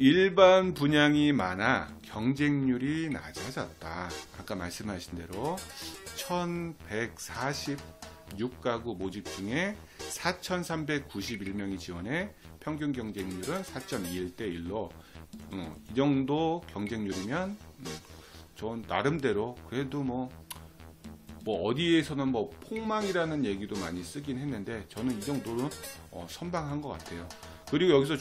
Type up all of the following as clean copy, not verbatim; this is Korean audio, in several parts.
일반 분양이 많아 경쟁률이 낮아졌다. 아까 말씀하신 대로 1146가구 모집 중에 4391명이 지원해 평균 경쟁률은 4.21대 1로 이 정도 경쟁률이면 전 나름대로 그래도 뭐 어디에서는 뭐 폭망이라는 얘기도 많이 쓰긴 했는데 저는 이 정도는 선방한 것 같아요. 그리고 여기서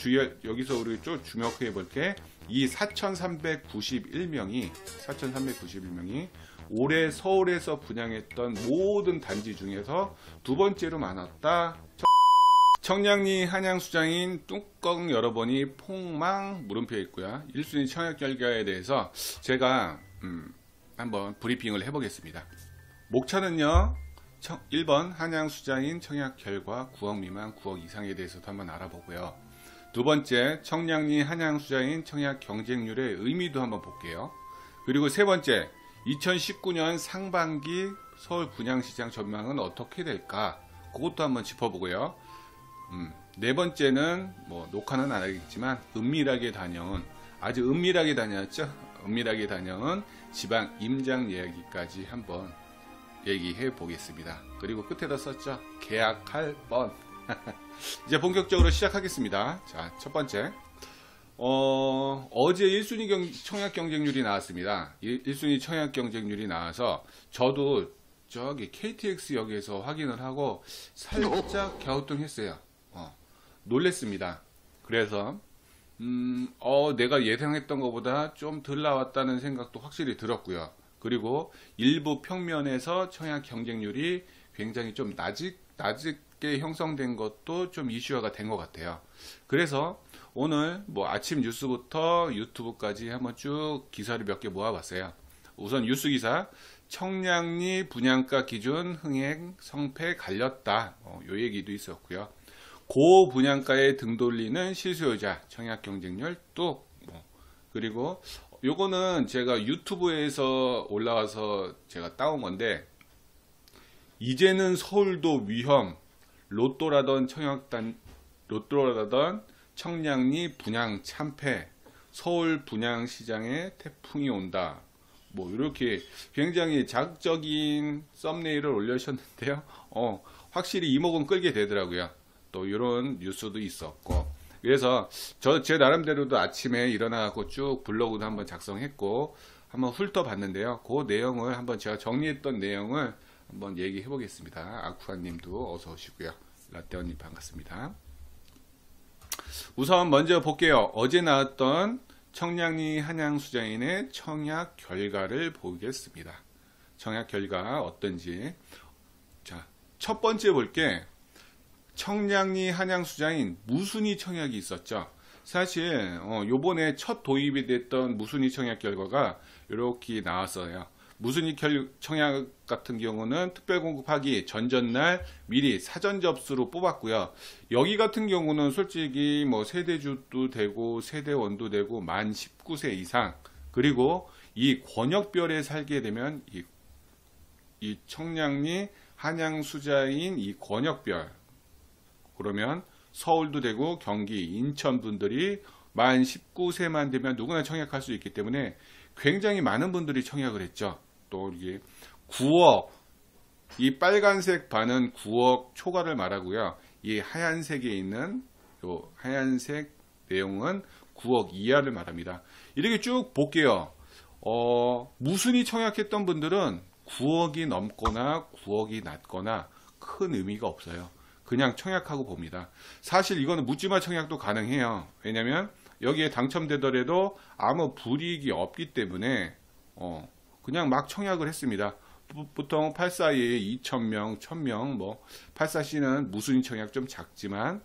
우리 좀 주목해 볼 게 이 4,391명이 올해 서울에서 분양했던 모든 단지 중에서 두 번째로 많았다. 청량리 한양수장인 뚜껑 열어보니 폭망 물음표 있고요. 1순위 청약 결과에 대해서 제가 한번 브리핑을 해보겠습니다. 목차는요, 1번 한양수장인 청약 결과 9억 미만 9억 이상에 대해서도 한번 알아보고요. 두 번째 청량리 한양수장인 청약 경쟁률의 의미도 한번 볼게요. 그리고 세 번째 2019년 상반기 서울 분양시장 전망은 어떻게 될까, 그것도 한번 짚어보고요. 네 번째는 뭐 녹화는 안 하겠지만 은밀하게 다녀온, 아주 은밀하게 다녔죠. 은밀하게 다녀온 지방 임장 이야기까지 한번 얘기해 보겠습니다. 그리고 끝에다 썼죠. 계약할 뻔. 이제 본격적으로 시작하겠습니다. 자, 첫 번째. 어제 1순위 청약 경쟁률이 나왔습니다. 1순위 청약 경쟁률이 나와서 저도 저기 KTX역에서 확인을 하고 살짝 갸우뚱했어요. 놀랬습니다. 그래서 내가 예상했던 것보다 좀 덜 나왔다는 생각도 확실히 들었고요. 그리고 일부 평면에서 청약 경쟁률이 굉장히 좀 낮게 형성된 것도 좀 이슈화가 된 것 같아요. 그래서 오늘 뭐 아침 뉴스부터 유튜브까지 한번 쭉 기사를 몇 개 모아봤어요. 우선 뉴스 기사, 청량리 분양가 기준 흥행 성패 갈렸다, 요 얘기도 있었고요. 고 분양가에 등 돌리는 실수요자 청약 경쟁률 뚝, 그리고 요거는 제가 유튜브에서 올라와서 제가 따온 건데, 이제는 서울도 위험, 로또라던 청량리 분양 참패, 서울 분양 시장에 태풍이 온다, 뭐 이렇게 굉장히 자극적인 썸네일을 올려주셨는데요. 확실히 이목은 끌게 되더라고요. 또 이런 뉴스도 있었고, 그래서 제 나름대로도 아침에 일어나고 쭉 블로그도 한번 작성했고 한번 훑어봤는데요. 그 내용을 한번 제가 정리했던 내용을 한번 얘기해 보겠습니다. 아쿠아님도 어서 오시고요. 라떼언님 반갑습니다. 우선 먼저 볼게요. 어제 나왔던 청량리 한양수장인의 청약 결과를 보겠습니다. 청약 결과 어떤지. 자, 첫 번째 볼게, 청량리 한양수장인 무순위 청약이 있었죠. 사실 요번에 첫 도입이 됐던 무순위 청약 결과가 이렇게 나왔어요. 무순위 청약 같은 경우는 특별공급하기 전전날 미리 사전 접수로 뽑았고요. 여기 같은 경우는 솔직히 뭐 세대주도 되고 세대원도 되고 만 19세 이상, 그리고 이 권역별에 살게 되면 이 청량리 한양수자인 이 권역별, 그러면 서울도 되고 경기, 인천 분들이 만 19세만 되면 누구나 청약할 수 있기 때문에 굉장히 많은 분들이 청약을 했죠. 또 이게 9억, 이 빨간색 반은 9억 초과를 말하고요. 이 하얀색에 있는 요 하얀색 내용은 9억 이하를 말합니다. 이렇게 쭉 볼게요. 무순위 청약했던 분들은 9억이 넘거나 9억이 낮거나 큰 의미가 없어요. 그냥 청약하고 봅니다. 사실 이거는 묻지마 청약도 가능해요. 왜냐면 여기에 당첨되더라도 아무 불이익이 없기 때문에 그냥 막 청약을 했습니다. 보통 84에 2,000명, 1,000명, 뭐 84C는 무순위 청약 좀 작지만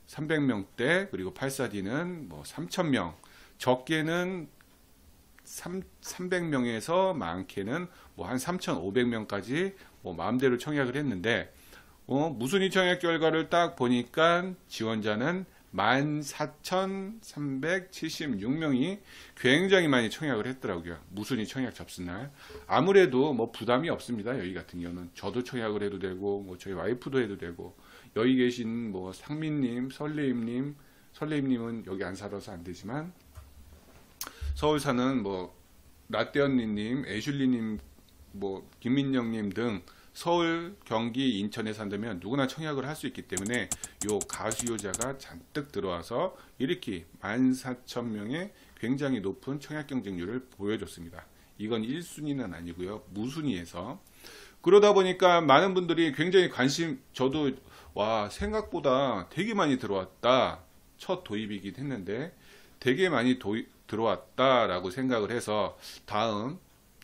300명대, 그리고 84D는 뭐 3,000명, 적게는 300명에서 많게는 뭐 한 3,500명까지 뭐 마음대로 청약을 했는데, 무순위 청약 결과를 딱 보니까 지원자는 14,376명이 굉장히 많이 청약을 했더라고요. 무순위 청약 접수날. 아무래도 뭐 부담이 없습니다. 여기 같은 경우는 저도 청약을 해도 되고, 뭐 저희 와이프도 해도 되고, 여기 계신 뭐 상민님, 설레임님은 여기 안 살아서 안 되지만 서울 사는 뭐 라떼언니님, 애슐리님, 뭐 김민영님 등 서울, 경기, 인천에 산다면 누구나 청약을 할 수 있기 때문에 요 가수요자가 잔뜩 들어와서 이렇게 14,000명의 굉장히 높은 청약 경쟁률을 보여줬습니다. 이건 1순위는 아니고요. 무순위에서. 그러다 보니까 많은 분들이 굉장히 저도 와, 생각보다 되게 많이 들어왔다. 첫 도입이긴 했는데 되게 많이 들어왔다라고 생각을 해서 다음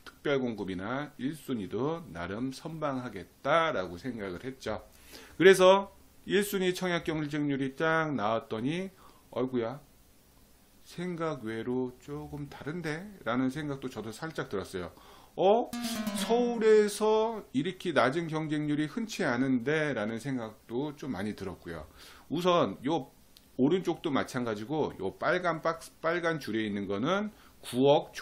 특별공급이나 1순위도 나름 선방하겠다라고 생각을 했죠. 그래서 1순위 청약 경쟁률이 딱 나왔더니 어이구야, 생각 외로 조금 다른데? 라는 생각도 저도 살짝 들었어요. 서울에서 이렇게 낮은 경쟁률이 흔치 않은데? 라는 생각도 좀 많이 들었고요. 우선 요 오른쪽도 마찬가지고 요 빨간 줄에 있는 거는 9억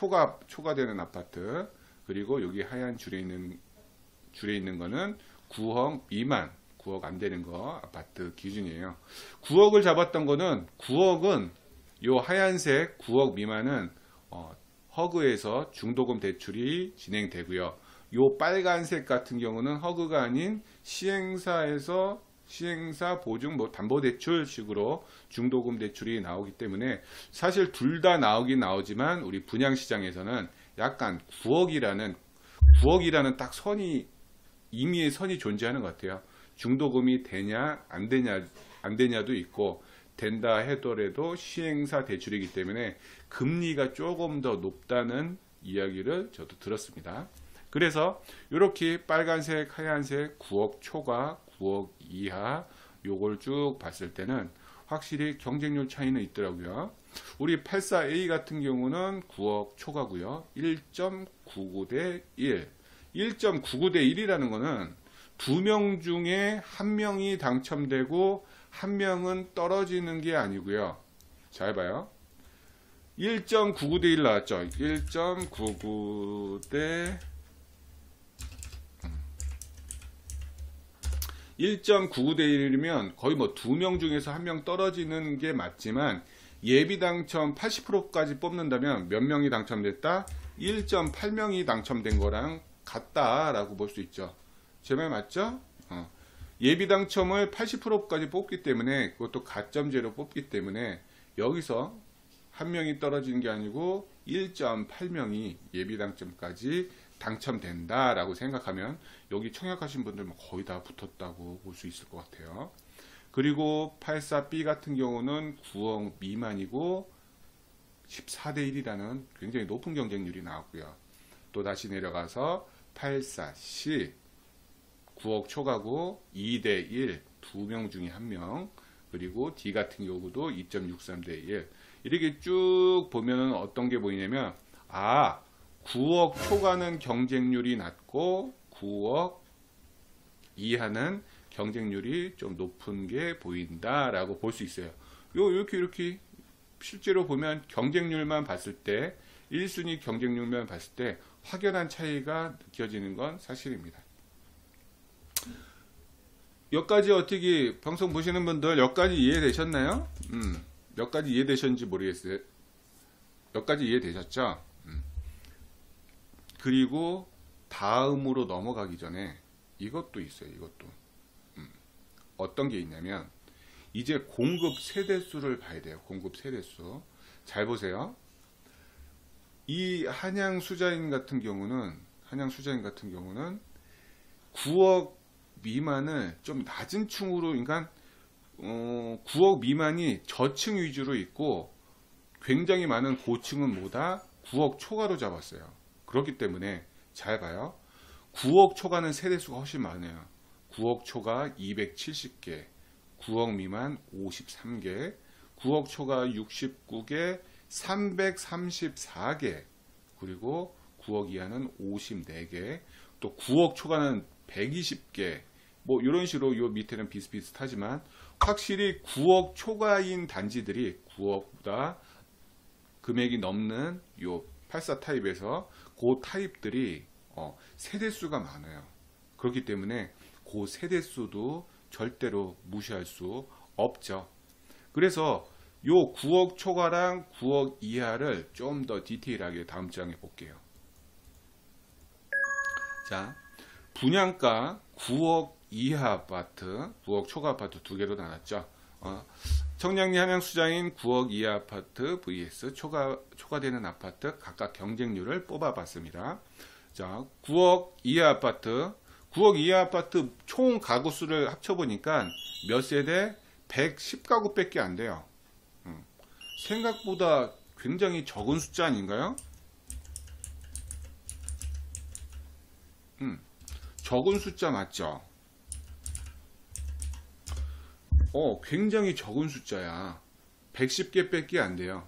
초과되는 아파트, 그리고 여기 하얀 줄에 있는 거는 9억 미만, 9억 안 되는 거 아파트 기준이에요. 9억을 잡았던 거는 9억은 요 하얀색 9억 미만은 허그에서 중도금 대출이 진행되고요. 요 빨간색 같은 경우는 허그가 아닌 시행사 보증 담보대출 식으로 중도금 대출이 나오기 때문에 사실 둘 다 나오긴 나오지만 우리 분양시장에서는 약간 9억이라는 딱 임의의 선이 존재하는 것 같아요. 중도금이 되냐 안 되냐도 있고, 된다 하더라도 시행사 대출이기 때문에 금리가 조금 더 높다는 이야기를 저도 들었습니다. 그래서 이렇게 빨간색, 하얀색 9억 초과, 9억 이하 요걸 쭉 봤을 때는 확실히 경쟁률 차이는 있더라고요. 우리 84A 같은 경우는 9억 초과고요. 1.99 대 1. 1.99 대 1이라는 거는 2명 중에 1명이 당첨되고 1명은 떨어지는 게 아니고요. 잘 봐요. 1.99 대 1 나왔죠. 1.99 대 1.99 대 1이면 거의 뭐 2명 중에서 1명 떨어지는 게 맞지만, 예비 당첨 80%까지 뽑는다면 몇 명이 당첨됐다? 1.8명이 당첨된 거랑 같다라고 볼 수 있죠. 제 말 맞죠? 예비 당첨을 80%까지 뽑기 때문에, 그것도 가점제로 뽑기 때문에 여기서 1명이 떨어지는 게 아니고 1.8명이 예비 당첨까지 당첨된다라고 생각하면 여기 청약하신 분들 거의 다 붙었다고 볼 수 있을 것 같아요. 그리고 84B 같은 경우는 9억 미만이고 14대 1이라는 굉장히 높은 경쟁률이 나왔고요. 또 다시 내려가서 84C 9억 초과고 2대 1, 2명 중에 1명, 그리고 D 같은 경우도 2.63 대 1. 이렇게 쭉 보면은 어떤 게 보이냐면, 9억 초과는 경쟁률이 낮고 9억 이하는 경쟁률이 좀 높은 게 보인다라고 볼 수 있어요. 이렇게 실제로 보면 경쟁률만 봤을 때, 1순위 경쟁률만 봤을 때 확연한 차이가 느껴지는 건 사실입니다. 여기까지 어떻게 방송 보시는 분들 여기까지 이해되셨나요? 몇 가지 이해되셨는지 모르겠어요. 여기까지 이해되셨죠? 그리고 다음으로 넘어가기 전에 이것도 있어요. 이것도 어떤 게 있냐면, 이제 공급 세대수를 봐야 돼요. 공급 세대수. 잘 보세요. 이 한양 수자인 같은 경우는 9억 미만을 좀 낮은 층으로, 그러니까 9억 미만이 저층 위주로 있고 굉장히 많은 고층은 뭐다? 9억 초과로 잡았어요. 그렇기 때문에 잘 봐요. 9억 초과는 세대수가 훨씬 많아요. 9억 초과 270개, 9억 미만 53개, 9억 초과 69개, 334개, 그리고 9억 이하는 54개, 또 9억 초과는 120개, 뭐 이런 식으로 요 밑에는 비슷비슷하지만, 확실히 9억 초과인 단지들이 9억보다 금액이 넘는 요 84 타입에서 그 타입들이 세대수가 많아요. 그렇기 때문에 그 세대수도 절대로 무시할 수 없죠. 그래서 요 9억 초과랑 9억 이하를 좀 더 디테일하게 다음 장에 볼게요. 자, 분양가 9억 이하 아파트, 9억 초과 아파트 두 개로 나눴죠. 청량리 한양수자인 9억 이하 아파트 vs 초과되는 아파트 각각 경쟁률을 뽑아봤습니다. 자, 9억 이하 아파트, 9억 이하 아파트 총 가구 수를 합쳐보니까 몇 세대? 110가구밖에 안 돼요. 생각보다 굉장히 적은 숫자 아닌가요? 적은 숫자 맞죠? 굉장히 적은 숫자야. 110개 밖에 안 돼요.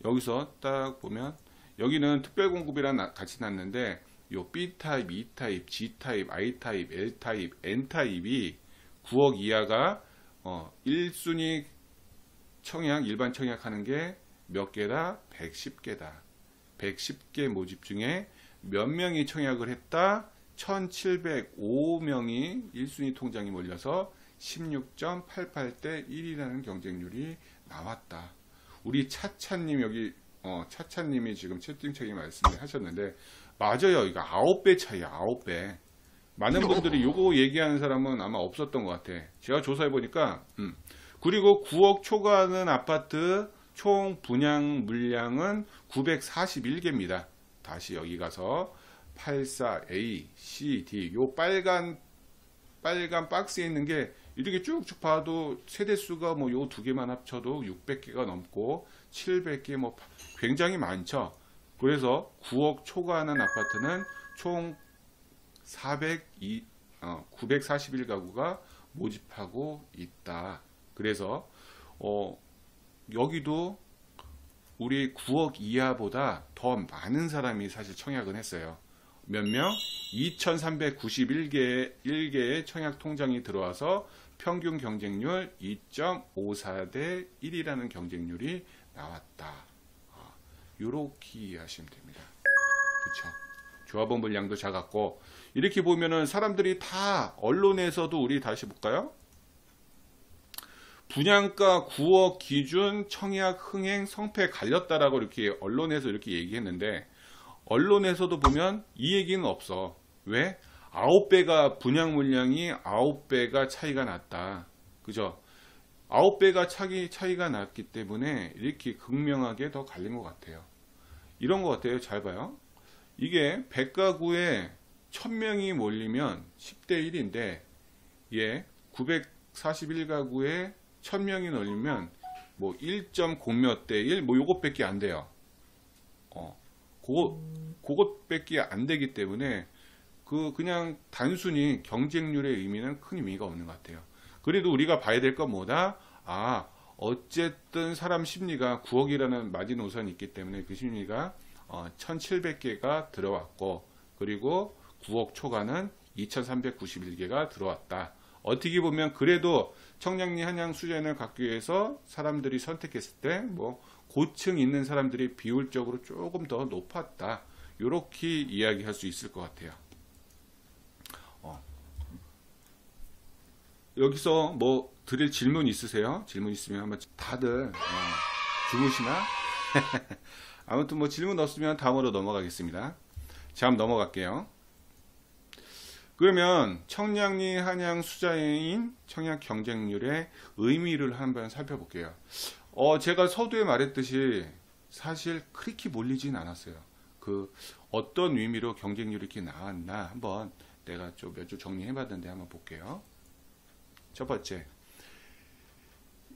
여기서 딱 보면 여기는 특별공급이랑 같이 놨는데 요 B타입, E타입, G타입, I타입, L타입, N타입이 9억 이하가 1순위 청약, 일반 청약하는 게 몇 개다? 110개다. 110개 모집 중에 몇 명이 청약을 했다? 1705명이 1순위 통장이 몰려서 16.88대 1이라는 경쟁률이 나왔다. 우리 차차님 여기 차차님이 지금 채팅창에 말씀을 하셨는데 맞아요. 이거 9배 차이야. 9배. 많은 분들이 요거 얘기하는 사람은 아마 없었던 것 같아. 제가 조사해 보니까 그리고 9억 초과하는 아파트 총 분양 물량은 941개입니다. 다시 여기 가서 84A, C, D 요 빨간 박스에 있는 게 이렇게 쭉쭉 봐도 세대수가 뭐 요 두 개만 합쳐도 600개가 넘고 700개 뭐 굉장히 많죠. 그래서 9억 초과하는 아파트는 총 941가구가 모집하고 있다. 그래서 여기도 우리 9억 이하보다 더 많은 사람이 사실 청약을 했어요. 몇 명? 2391개의 청약 통장이 들어와서 평균 경쟁률 2.54대 1이라는 경쟁률이 나왔다. 요렇게 이해하시면 됩니다. 그쵸? 조합원 물량도 작았고, 이렇게 보면은 사람들이 다 언론에서도 우리 다시 볼까요? 분양가 9억 기준 청약 흥행 성패 갈렸다라고 이렇게 언론에서 이렇게 얘기했는데, 언론에서도 보면 이 얘기는 없어. 왜? 9배가 분양 물량이 9배가 차이가 났다. 그죠? 9배가 차이가 났기 때문에 이렇게 극명하게 더 갈린 것 같아요. 이런 것 같아요. 잘 봐요. 이게 100가구에 1000명이 몰리면 10대 1인데, 얘 941가구에 1000명이 몰리면 뭐 1.0몇 대 1, 뭐 요것밖에 안 돼요. 그것밖에 안 되기 때문에 그냥 단순히 경쟁률의 의미는 큰 의미가 없는 것 같아요. 그래도 우리가 봐야 될 건 뭐다? 어쨌든 사람 심리가 9억이라는 마지노선이 있기 때문에 그 심리가 1700개가 들어왔고, 그리고 9억 초과는 2391개가 들어왔다. 어떻게 보면 그래도 청량리 한양 수자인을 갖기 위해서 사람들이 선택했을 때 뭐 고층 있는 사람들이 비율적으로 조금 더 높았다. 이렇게 이야기할 수 있을 것 같아요. 여기서 뭐 드릴 질문 있으세요? 질문 있으면 한번 다들 주무시나? 아무튼 뭐 질문 없으면 다음으로 넘어가겠습니다. 자, 한번 넘어갈게요. 그러면 청량리 한양 수자인 청약 경쟁률의 의미를 한번 살펴볼게요. 제가 서두에 말했듯이 사실 그렇게 몰리진 않았어요. 어떤 의미로 경쟁률이 이렇게 나왔나 한번 내가 좀 몇 주 정리해봤는데 한번 볼게요. 첫 번째,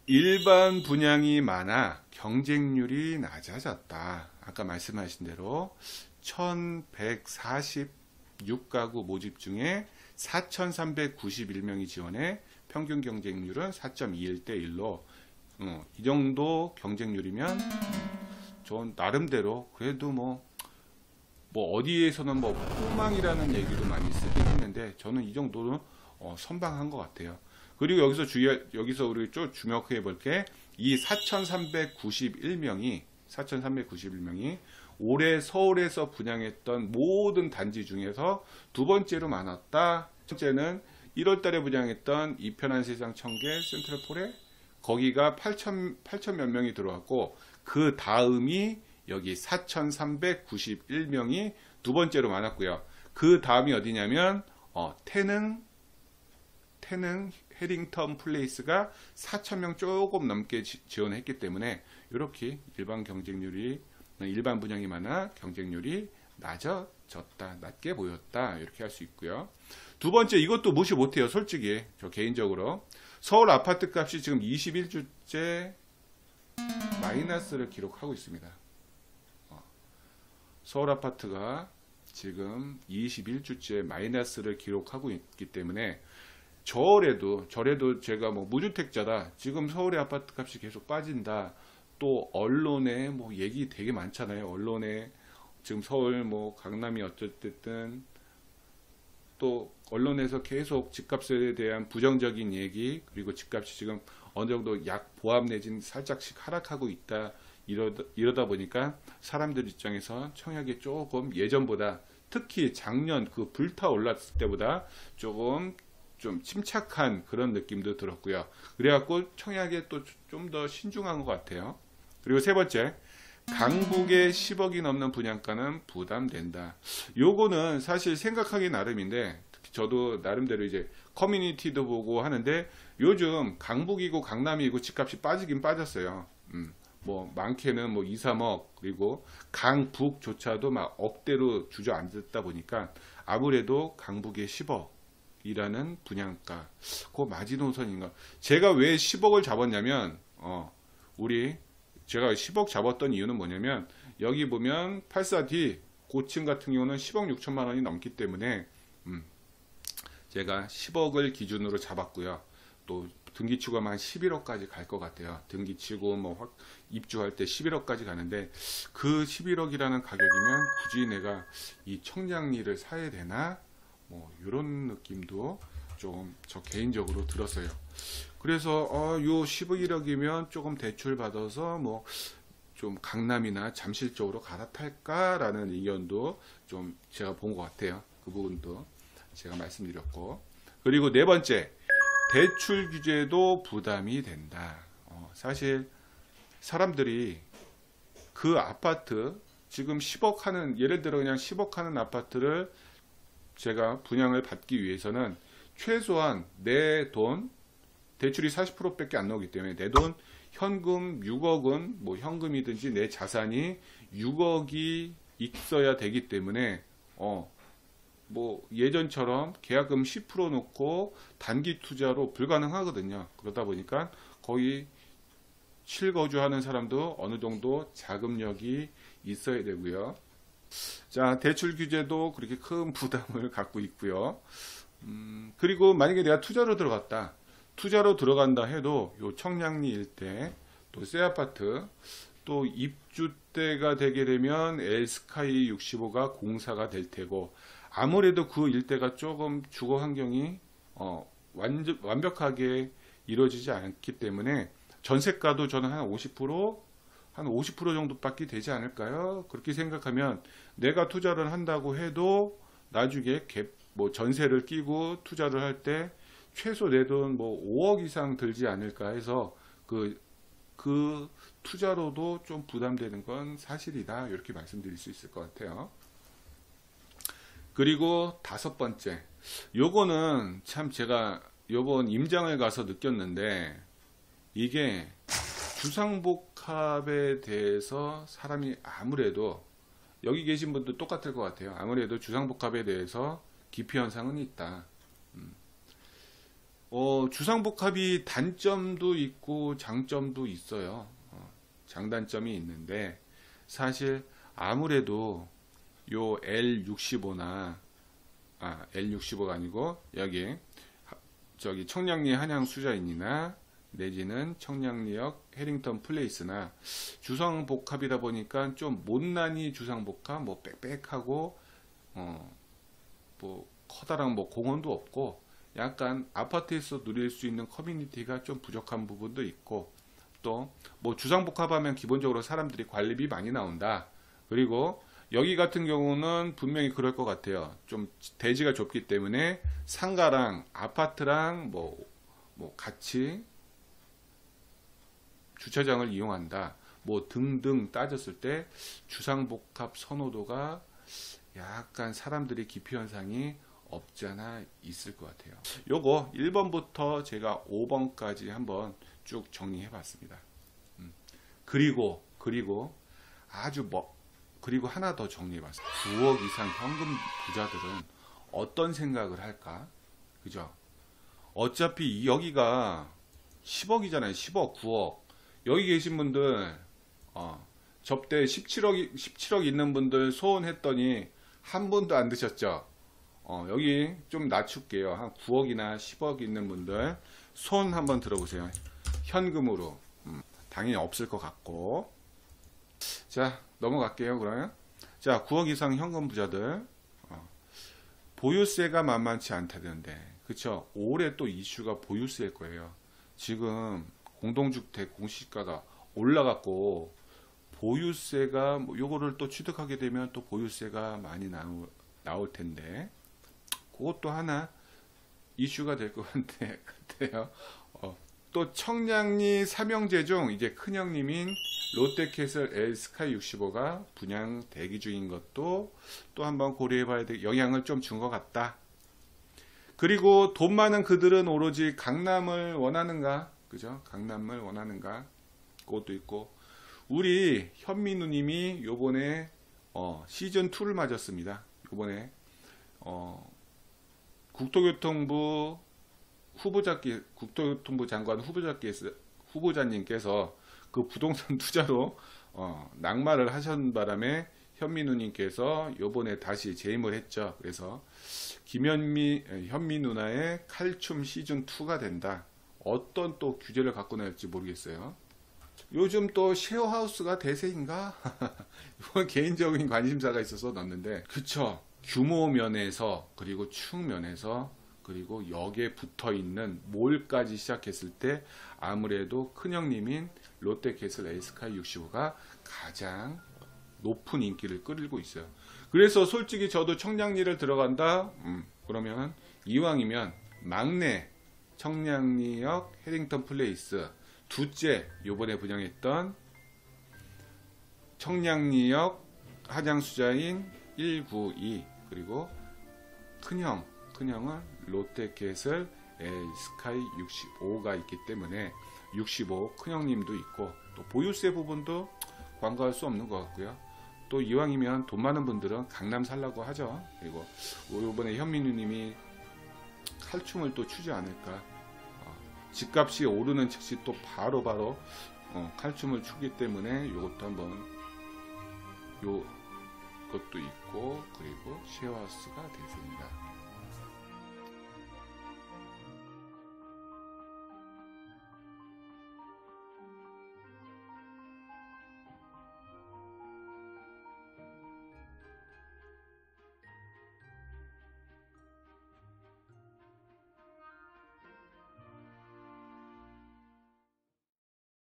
일반 분양이 많아 경쟁률이 낮아졌다. 아까 말씀하신 대로 1146가구 모집 중에 4391명이 지원해 평균 경쟁률은 4.21대 1로 이 정도 경쟁률이면 전 나름대로 그래도 뭐 어디에서는 뭐 폭망이라는 얘기도 많이 쓰긴 했는데 저는 이 정도는 선방한 것 같아요. 그리고 여기서 우리 좀 주목해 볼 게 이 4,391명이 올해 서울에서 분양했던 모든 단지 중에서 두 번째로 많았다. 첫 번째는 1월 달에 분양했던 이편한 세상 청계 센트럴폴에, 거기가 8천 몇 명이 들어왔고, 그 다음이 여기 4,391명이 두 번째로 많았고요. 그 다음이 어디냐면 태능 해링턴 플레이스가 4,000명 조금 넘게 지원했기 때문에 이렇게 일반 분양이 많아 경쟁률이 낮게 보였다, 이렇게 할 수 있고요. 두 번째, 이것도 무시 못해요. 솔직히 저 개인적으로 서울 아파트 값이 지금 21주째 마이너스를 기록하고 있습니다. 서울 아파트가 지금 21주째 마이너스를 기록하고 있기 때문에 저래도 제가 뭐 무주택자다, 지금 서울의 아파트 값이 계속 빠진다, 또 언론에 뭐 얘기 되게 많잖아요. 언론에 지금 서울 뭐 강남이 어쨌든, 또 언론에서 계속 집값에 대한 부정적인 얘기, 그리고 집값이 지금 어느 정도 약 보합 내지는 살짝씩 하락하고 있다, 이러다 보니까 사람들 입장에서 청약이 조금 예전보다, 특히 작년 그 불타올랐을 때보다 조금 좀 침착한 그런 느낌도 들었고요. 그래갖고 청약에 또 좀 더 신중한 것 같아요. 그리고 세 번째, 강북의 10억이 넘는 분양가는 부담된다. 요거는 사실 생각하기 나름인데, 특히 저도 나름대로 이제 커뮤니티도 보고 하는데, 요즘 강북이고 강남이고 집값이 빠지긴 빠졌어요. 뭐 많게는 뭐 2, 3억, 그리고 강북조차도 막 억대로 주저앉았다 보니까 아무래도 강북의 10억이라는 분양가, 그 마지노선인가. 제가 왜 10억을 잡았냐면, 제가 10억 잡았던 이유는 뭐냐면, 여기 보면 84D 고층 같은 경우는 10억 6천만 원이 넘기 때문에 제가 10억을 기준으로 잡았고요. 또 등기치고 하면 한 11억까지 갈 것 같아요. 등기치고 뭐 입주할 때 11억까지 가는데, 그 11억이라는 가격이면 굳이 내가 이 청량리를 사야 되나, 뭐 이런 느낌도 좀 저 개인적으로 들었어요. 그래서 요 11억이면 조금 대출 받아서 뭐 좀 강남이나 잠실 쪽으로 갈아탈까라는 의견도 좀 제가 본 것 같아요. 그 부분도 제가 말씀드렸고, 그리고 네 번째, 대출 규제도 부담이 된다. 사실 사람들이 그 아파트 지금 10억 하는, 예를 들어 그냥 10억 하는 아파트를 제가 분양을 받기 위해서는 최소한 내 돈, 대출이 40%밖에 안 나오기 때문에 내 돈 현금 6억은, 뭐 현금이든지 내 자산이 6억이 있어야 되기 때문에 뭐 예전처럼 계약금 10% 놓고 단기 투자로 불가능하거든요. 그러다 보니까 거의 실거주하는 사람도 어느 정도 자금력이 있어야 되고요. 자, 대출 규제도 그렇게 큰 부담을 갖고 있고요. 그리고 만약에 내가 투자로 들어간다 해도 요 청량리 일대, 또 새 아파트, 또 입주 때가 되게 되면 엘스카이 65가 공사가 될 테고, 아무래도 그 일대가 조금 주거 환경이 완벽하게 이루어지지 않기 때문에 전세가도 저는 한 50% 정도밖에 되지 않을까요? 그렇게 생각하면 내가 투자를 한다고 해도 나중에 뭐 전세를 끼고 투자를 할 때 최소 내 돈 뭐 5억 이상 들지 않을까 해서 그 투자로도 좀 부담되는 건 사실이다, 이렇게 말씀드릴 수 있을 것 같아요. 그리고 다섯 번째, 요거는 참 제가 요번 임장을 가서 느꼈는데, 이게 주상복합에 대해서 사람이, 아무래도 여기 계신 분도 똑같을 것 같아요. 아무래도 주상복합에 대해서 기피 현상은 있다. 주상복합이 단점도 있고 장점도 있어요. 장단점이 있는데, 사실 아무래도 요 L65나 L65가 아니고 여기 저기 청량리 한양 수자인이나 내지는 청량리역 해링턴 플레이스나 주상복합이다 보니까 좀 못난이 주상복합, 뭐 빽빽하고 뭐 커다란 뭐 공원도 없고, 약간 아파트에서 누릴 수 있는 커뮤니티가 좀 부족한 부분도 있고, 또 뭐 주상복합하면 기본적으로 사람들이 관리비 많이 나온다. 그리고 여기 같은 경우는 분명히 그럴 것 같아요. 좀 대지가 좁기 때문에 상가랑 아파트랑 뭐 같이 주차장을 이용한다. 뭐 등등 따졌을 때 주상복합 선호도가 약간 사람들의 기피 현상이 없지 않아 있을 것 같아요. 요거 1번부터 제가 5번까지 한번 쭉 정리해 봤습니다. 그리고 그리고 하나 더 정리해 봤어요. 9억 이상 현금 부자들은 어떤 생각을 할까? 그죠? 어차피 여기가 10억이잖아요. 10억, 9억. 여기 계신 분들 접대 17억 있는 분들 소원했더니 한 분도 안 드셨죠? 여기 좀 낮출게요. 한 9억이나 10억 있는 분들 손 한번 들어보세요. 현금으로. 당연히 없을 것 같고. 자, 넘어갈게요. 그러면. 자, 9억 이상 현금 부자들. 보유세가 만만치 않다던데. 그쵸? 올해 또 이슈가 보유세일 거예요. 지금 공동주택 공시가가 올라갔고, 보유세가, 뭐 요거를 또 취득하게 되면 또 보유세가 많이 나올 텐데, 그것도 하나 이슈가 될 것 같아요. 또 청량리 삼형제 중 이제 큰형님인 롯데캐슬 L스카이 65가 분양 대기 중인 것도 또 한번 고려해 봐야 돼. 영향을 좀 준 것 같다. 그리고 돈 많은 그들은 오로지 강남을 원하는가? 그죠? 강남을 원하는가? 그것도 있고. 우리 현민우님이 요번에 시즌2를 맞았습니다. 요번에 국토교통부 장관 후보자님께서 그 부동산 투자로 낙마를 하신 바람에 현민우님께서 요번에 다시 재임을 했죠. 그래서 현민누나의 칼춤 시즌2가 된다. 어떤 또 규제를 갖고 낼지 모르겠어요. 요즘 또 쉐어하우스가 대세인가? 이건 개인적인 관심사가 있어서 넣었는데, 그쵸? 규모 면에서, 그리고 축 면에서, 그리고 역에 붙어 있는 몰까지 시작했을 때 아무래도 큰형님인 롯데캐슬 L스카이 65가 가장 높은 인기를 끌고 있어요. 그래서 솔직히 저도 청량리를 들어간다? 그러면 이왕이면 막내 청량리역 해링턴 플레이스, 둘째 요번에 분양했던 청량리역 하장수자인 192, 그리고 큰형은 롯데캐슬 L스카이 65가 있기 때문에 65 큰형님도 있고, 또 보유세 부분도 관과할 수 없는 것 같고요. 또 이왕이면 돈 많은 분들은 강남 살라고 하죠. 그리고 이번에 현민우님이 칼춤을 또 추지 않을까. 집값이 오르는 즉시 또 바로 칼춤을 추기 때문에 이것도 한번 것도 있고, 그리고 쉐어하우스가 대세입니다.